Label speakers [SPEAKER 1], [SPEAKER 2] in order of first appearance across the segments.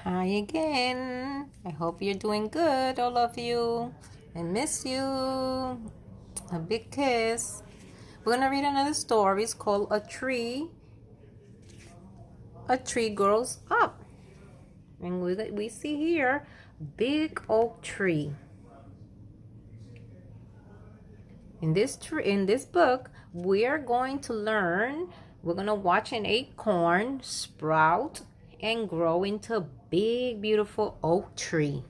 [SPEAKER 1] Hi again. I hope you're doing good, all of you. I miss you. A big kiss. We're going to read another story. It's called A Tree. A Tree Grows Up. And we see here big oak tree. In this book, we're going to learn, we're going to watch an acorn sprout and grow into a big, beautiful oak tree.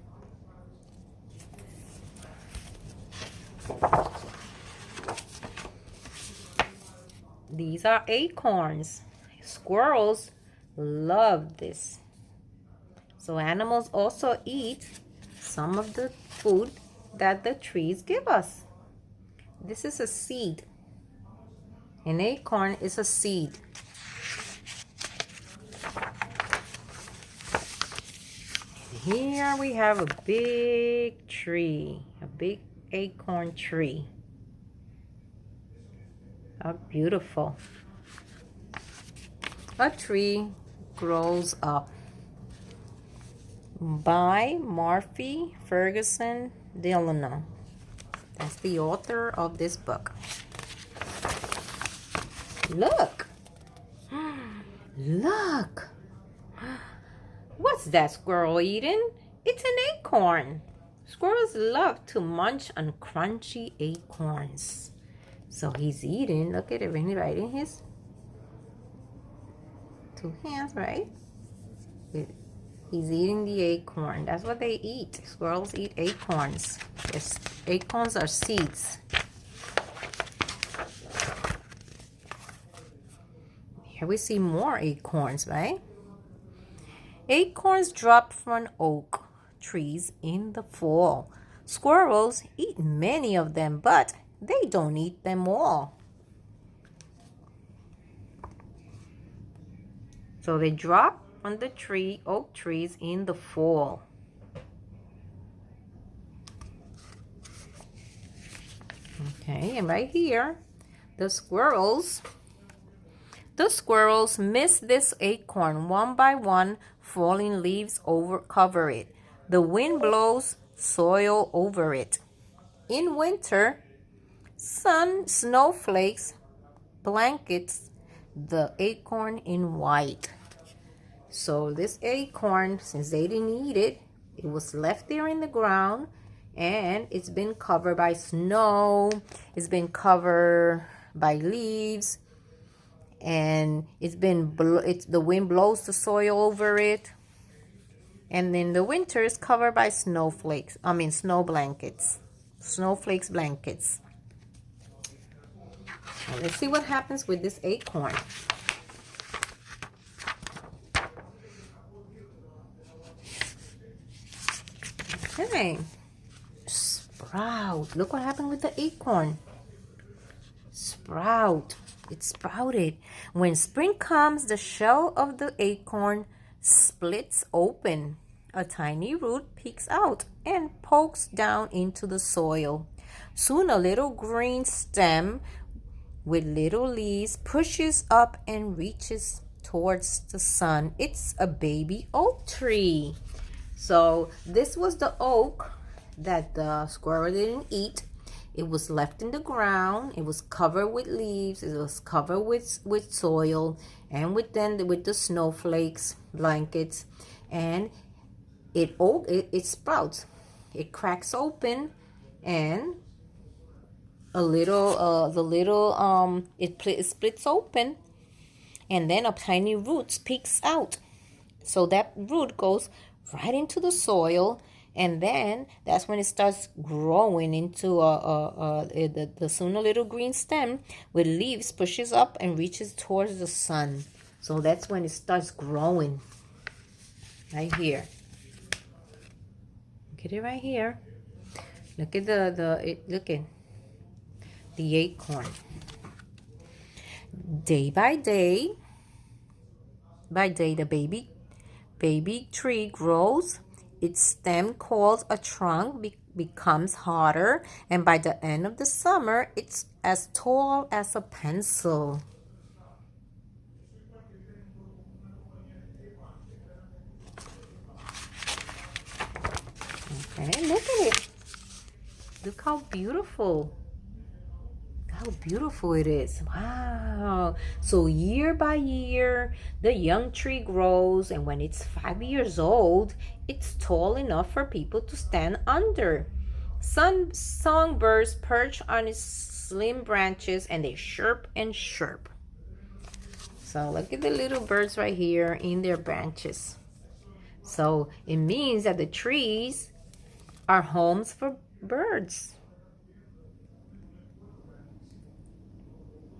[SPEAKER 1] These are acorns. Squirrels love this. So animals also eat some of the food that the trees give us. This is a seed. An acorn is a seed. Here we have a big tree, a big acorn tree. How beautiful. A Tree Grows Up by Murphy Ferguson Delano. That's the author of this book. Look! Look! What's that squirrel eating? It's an acorn. Squirrels love to munch on crunchy acorns. So he's eating. Look at it, right in his two hands, right? He's eating the acorn. That's what they eat. Squirrels eat acorns. Yes, acorns are seeds. Here we see more acorns, right? Acorns drop from oak trees in the fall. Squirrels eat many of them, but they don't eat them all. So they drop on the oak trees in the fall. Okay, and right here, the squirrels miss this acorn one by one. Falling leaves cover it. The wind blows soil over it. In winter, snowflakes blankets the acorn in white. So this acorn, since they didn't eat it, it was left there in the ground, and it's been covered by snow. It's been covered by leaves, and the wind blows the soil over it. And then the winter is covered by snow blankets. Snowflakes blankets. Now let's see what happens with this acorn. Okay. Sprout. Look what happened with the acorn. Sprout. It sprouted. When spring comes, the shell of the acorn splits open. A tiny root peeks out and pokes down into the soil. Soon a little green stem with little leaves pushes up and reaches towards the sun. It's a baby oak tree. So this was the oak that the squirrel didn't eat. It was left in the ground. It was covered with leaves. It was covered with soil and with the snowflakes blankets, and it sprouts. It cracks open, and it splits open, and then a tiny root peeks out. So that root goes right into the soil, and then that's when it starts growing into soon a little green stem with leaves, pushes up and reaches towards the sun. So that's when it starts growing. Right here. Look at it right here. Look at look at the acorn. Day by day, the baby tree grows. Its stem, called a trunk, becomes harder, and by the end of the summer, it's as tall as a pencil. Look how beautiful. How beautiful it is. Wow. So year by year, the young tree grows, and when it's 5 years old, it's tall enough for people to stand under. Some songbirds perch on its slim branches and they chirp and chirp. So look at the little birds right here in their branches. So it means that the trees are homes for birds.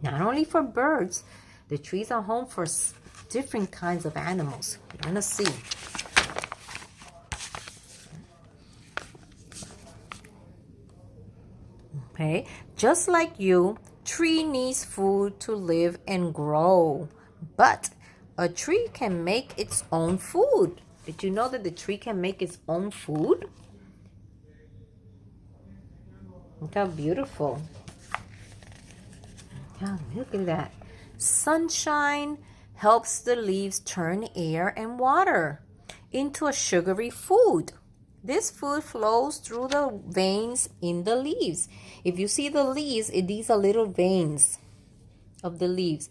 [SPEAKER 1] Not only for birds, the trees are home for different kinds of animals. You're gonna see. Okay, just like you, tree needs food to live and grow. But a tree can make its own food. Did you know that the tree can make its own food? Look how beautiful. Oh, look at that. Sunshine helps the leaves turn air and water into a sugary food. This food flows through the veins in the leaves. If you see the leaves, these are little veins of the leaves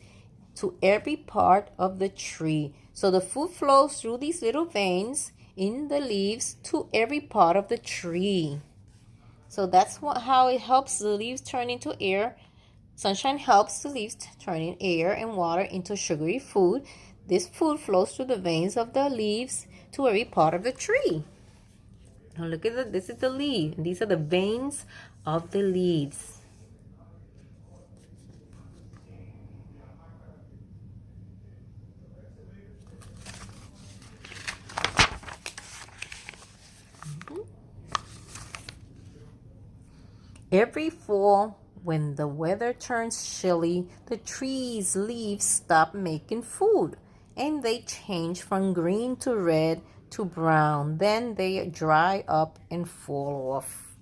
[SPEAKER 1] to every part of the tree. So the food flows through these little veins in the leaves to every part of the tree. So that's how it helps the leaves turn into air. Sunshine helps the leaves turn air and water into sugary food. This food flows through the veins of the leaves to every part of the tree. Now look at this is the leaf. These are the veins of the leaves. Every fall, when the weather turns chilly, the tree's leaves stop making food and they change from green to red to brown. Then they dry up and fall off.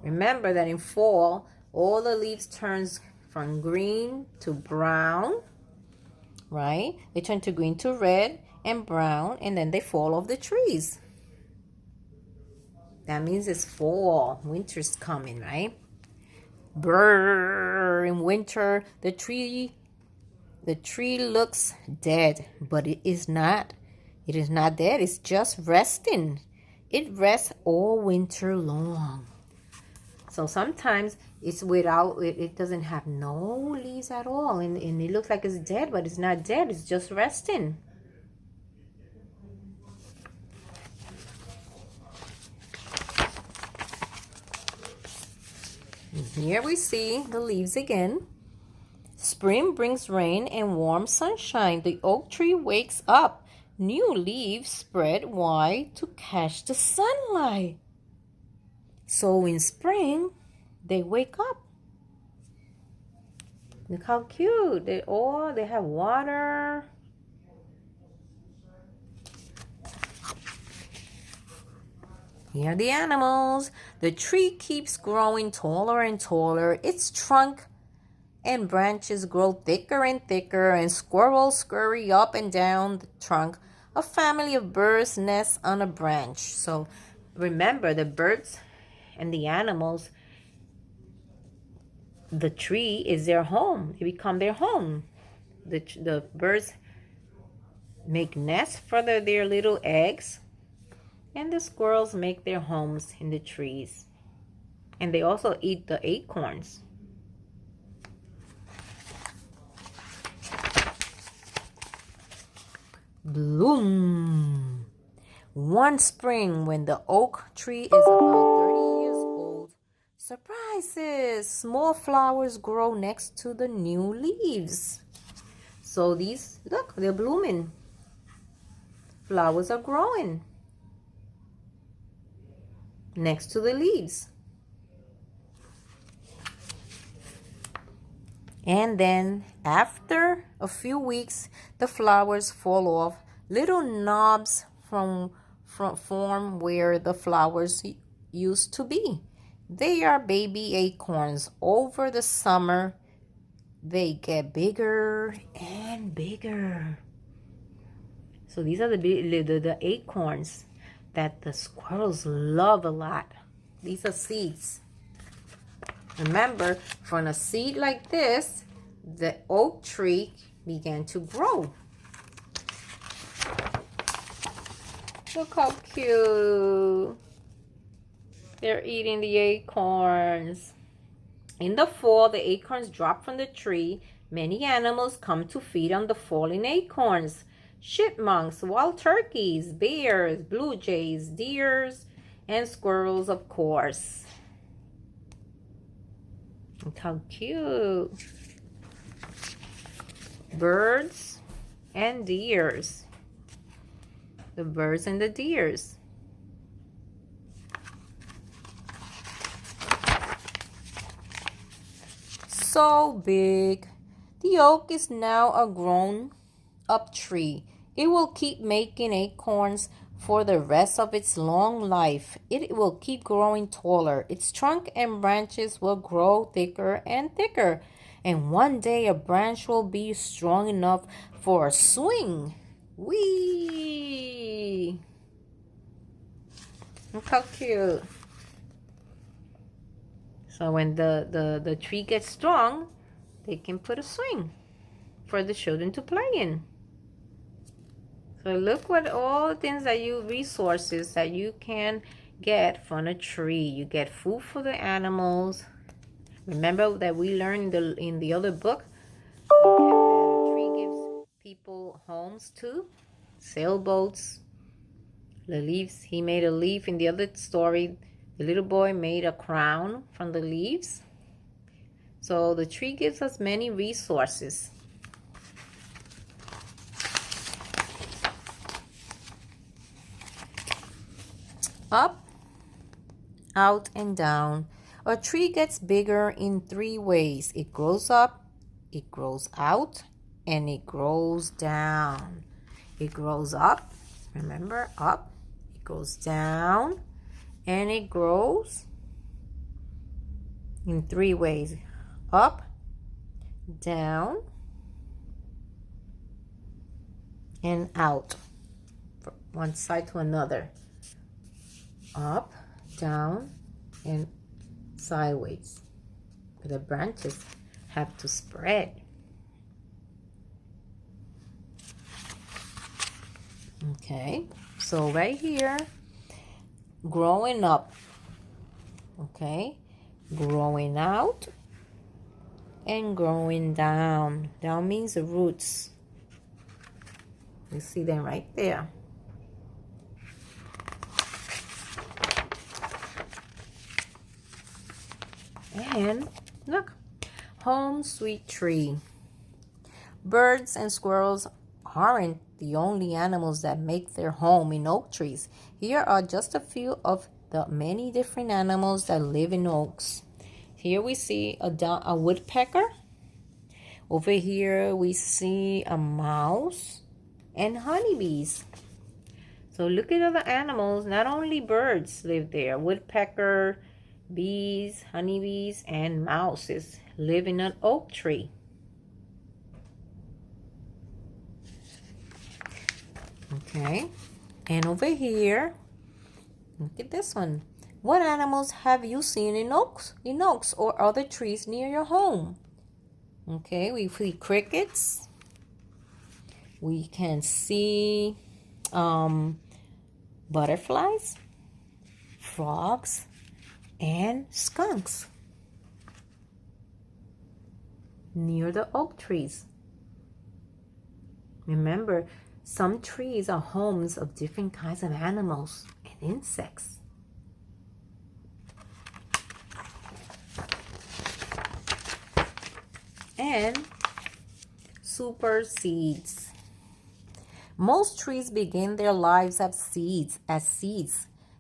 [SPEAKER 1] Remember that in fall, all the leaves turns from green to brown, right? They turn to green to red and brown, and then they fall off the trees. That means it's fall. Winter's coming, right? Brrr, in winter, the tree looks dead, but it is not. It is not dead. It's just resting. It rests all winter long. So sometimes it's without, it doesn't have no leaves at all, and it looks like it's dead, but it's not dead. It's just resting. Here we see the leaves again. Spring brings rain and warm sunshine. The oak tree wakes up. New leaves spread wide to catch the sunlight. So in spring, they wake up. Look how cute. They have water. Here are the animals. The tree keeps growing taller and taller. Its trunk and branches grow thicker and thicker, and squirrels scurry up and down the trunk. A family of birds nests on a branch. So remember, the birds and the animals, the tree is their home. They become their home. The birds make nests for their little eggs, and the squirrels make their homes in the trees. And they also eat the acorns. Bloom. One spring, when the oak tree is about 30 years old, surprises! Small flowers grow next to the new leaves. So these, look, they're blooming. Flowers are growing next to the leaves. And then after a few weeks, the flowers fall off. Little knobs form where the flowers used to be. They are baby acorns. Over the summer, they get bigger and bigger. So these are the acorns that the squirrels love a lot. These are seeds. Remember, from a seed like this, the oak tree began to grow. Look how cute. They're eating the acorns. In the fall, the acorns drop from the tree. Many animals come to feed on the falling acorns. Chipmunks, wild turkeys, bears, blue jays, deers, and squirrels, of course. Look how cute. Birds and deers. The birds and the deers. So big. The oak is now a grown-up tree. It will keep making acorns for the rest of its long life. It will keep growing taller. Its trunk and branches will grow thicker and thicker. And one day a branch will be strong enough for a swing. Whee! Look how cute. So when the tree gets strong, they can put a swing for the children to play in. So look what all the things that resources that you can get from a tree. You get food for the animals. Remember that we learned in the other book that a tree gives people homes too. Sailboats. The leaves, he made a leaf in the other story. The little boy made a crown from the leaves. So the tree gives us many resources. Up, out, and down. A tree gets bigger in 3 ways. It grows up, it grows out, and it grows down. It grows up, remember, up. It goes down, and it grows in 3 ways. Up, down, and out. From one side to another. Up, down, and sideways. The branches have to spread. Okay, so right here, growing up. Okay, growing out and growing down. Down means the roots. You see them right there. And look, home sweet tree. Birds and squirrels aren't the only animals that make their home in oak trees. Here are just a few of the many different animals that live in oaks. Here we see a woodpecker. Over here we see a mouse and honeybees. So look at other animals. Not only birds live there. Woodpecker, bees, honeybees, and mouses live in an oak tree. Okay, and over here, look at this one. What animals have you seen in oaks or other trees near your home? Okay, we see crickets. We can see butterflies, frogs, and skunks near the oak trees. Remember, some trees are homes of different kinds of animals and insects. And super seeds. Most trees begin their lives as seeds.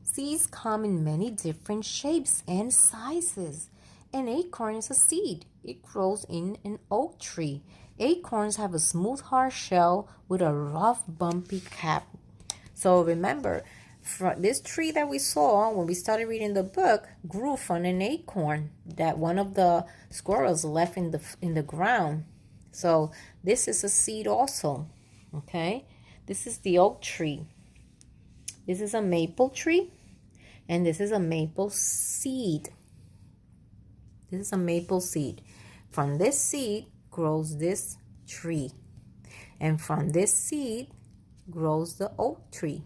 [SPEAKER 1] Seeds come in many different shapes and sizes. An acorn is a seed. It grows in an oak tree. Acorns have a smooth, hard shell with a rough, bumpy cap. So remember, this tree that we saw when we started reading the book grew from an acorn that one of the squirrels left in the ground. So this is a seed also. Okay, this is the oak tree. This is a maple tree, and this is a maple seed. This is a maple seed. From this seed grows this tree. And from this seed grows the oak tree.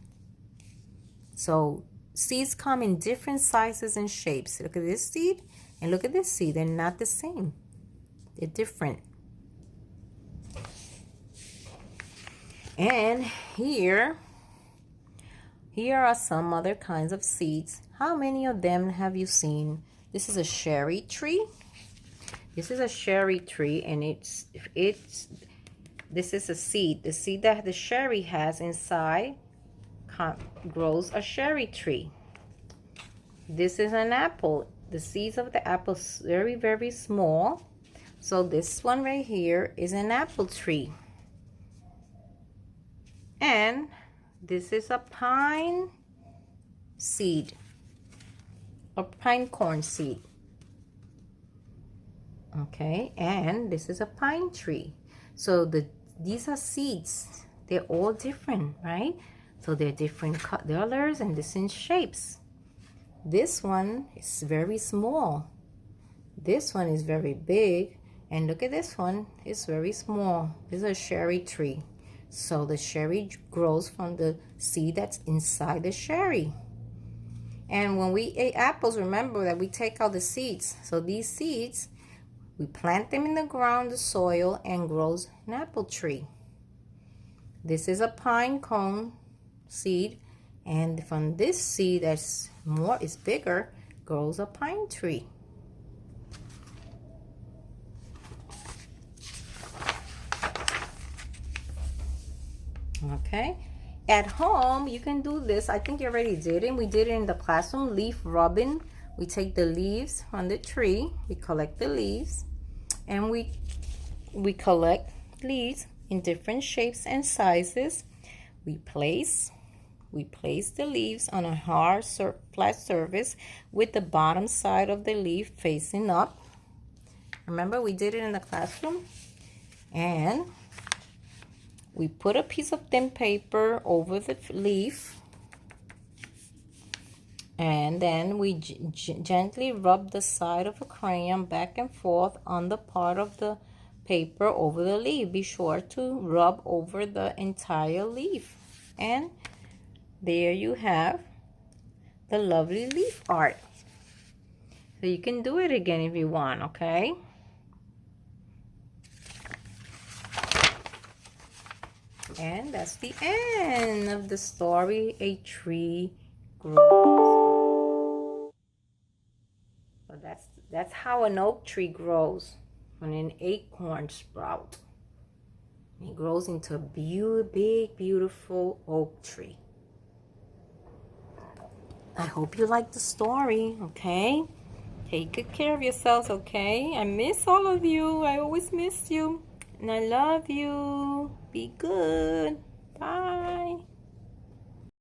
[SPEAKER 1] So seeds come in different sizes and shapes. Look at this seed and look at this seed. They're not the same. They're different. And here are some other kinds of seeds. How many of them have you seen? This is a cherry tree. This is a cherry tree, and this is a seed. The seed that the cherry has inside grows a cherry tree. This is an apple. The seeds of the apple are very, very small. So this one right here is an apple tree. And this is a pine seed, a pine corn seed. Okay, and this is a pine tree. So these are seeds. They're all different, right? So they're different colors and different shapes. This one is very small. This one is very big. And look at this one, it's very small. This is a cherry tree. So the cherry grows from the seed that's inside the cherry. And when we eat apples, remember that we take out the seeds. So these seeds, we plant them in the ground, the soil, and grows an apple tree. This is a pine cone seed. And from this seed that's is bigger, grows a pine tree. Okay, at home you can do this. I think you already did it. We did it in the classroom. Leaf rubbing. We take the leaves on the tree, we collect the leaves, and we collect leaves in different shapes and sizes. We place the leaves on a hard flat surface with the bottom side of the leaf facing up. Remember, we did it in the classroom. And we put a piece of thin paper over the leaf, and then we gently rub the side of a crayon back and forth on the part of the paper over the leaf. Be sure to rub over the entire leaf. And there you have the lovely leaf art. So you can do it again if you want, okay? And that's the end of the story, A Tree Grows. So that's how an oak tree grows, when an acorn sprout. It grows into a big, beautiful oak tree. I hope you liked the story, okay? Take good care of yourselves, okay? I miss all of you. I always miss you. And I love you. Be good. Bye.